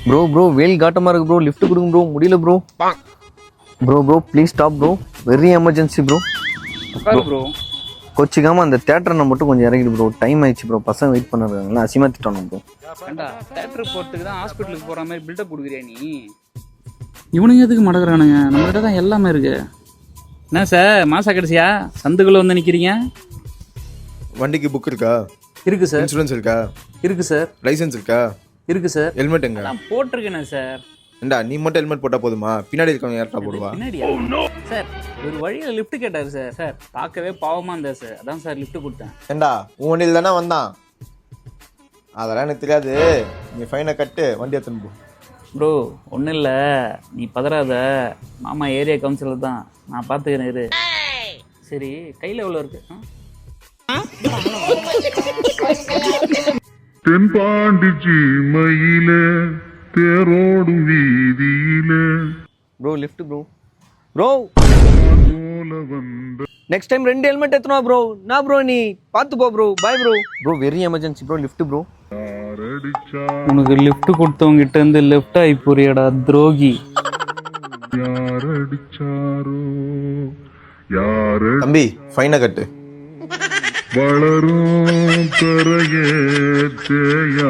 Bro வெயில் காட்டமாக இருக்கு ப்ரோ, லிஃப்ட் கொடுங்க ப்ரோ, முடியல bro. Bro please stop bro, very emergency bro. Bro கொச்சிக்காம அந்த தேட்டரை மட்டும் கொஞ்சம் இறங்கிடு ப்ரோ, டைம் ஆயிடுச்சு ப்ரோ, பசங்க வெயிட் பண்ணுறாங்களா, அசிமா திட்டணும் ப்ரோ. ஏண்டா தேட்டருக்கு போகிறதுக்கு தான் ஹாஸ்பிட்டலுக்கு போகிற மாதிரி பில்டப் கொடுக்குறியா நீ? இவனுங்க எதுக்கு மடக்குறானுங்க? நம்மகிட்ட தான் எல்லாமே இருக்கு. என்ன சார் மாசா கடைசியா சந்துக்குள்ளே வந்து நிற்கிறீங்க? வண்டிக்கு புக் இருக்கா? இருக்கு சார். இன்சூரன்ஸ் இருக்கா? இருக்கு சார். லைசன்ஸ் இருக்கா? இருக்கு சார். ஹெல்மெட் எங்க? நான் போட்டிருக்கேனே சார். ஏண்டா நீ மட்டும் ஹெல்மெட் போட்டா போதுமா? பின்னாடி இருக்கவங்க யார்ட்டா போடுவா? பின்னாடியா சார்? ஒரு வழியில் லிஃப்ட் கேட்டார் சார். சார் பார்க்கவே பாவமாக இருந்தா சார், அதான் சார் லிஃப்ட் கொடுத்தேன். ஏண்டா உன் வண்டியில் தானே வந்தான்? அதெல்லாம் எனக்கு தெரியாது, நீ ஃபைனை கட்டு, வண்டி எடுத்துன்னு போ. ப்ரோ ஒன்றும் இல்லை, நீ பதறாத, மாமா ஏரியா கவுன்சிலர் தான், நான் பார்த்துக்கிறேன் இரு. சரி கையில் எவ்வளோ இருக்கு? தென்பாண்டிச்சி மயில தேரோடும் வீதியில bro lift bro next time 2 helmet எடுத்துனா ப்ரோ. நான் ப்ரோ நீ பார்த்து போ bro, bye bro very emergency bro, lift bro. உனக்கு லிஃப்ட் கொடுத்தவங்க கிட்ட இருந்து லெஃப்ட் ஆகி போறியடா துரோகி. யாரடிச்சாரோ யார தம்பி ஃபைனை கட்டு. வளரும் தரையே தேயா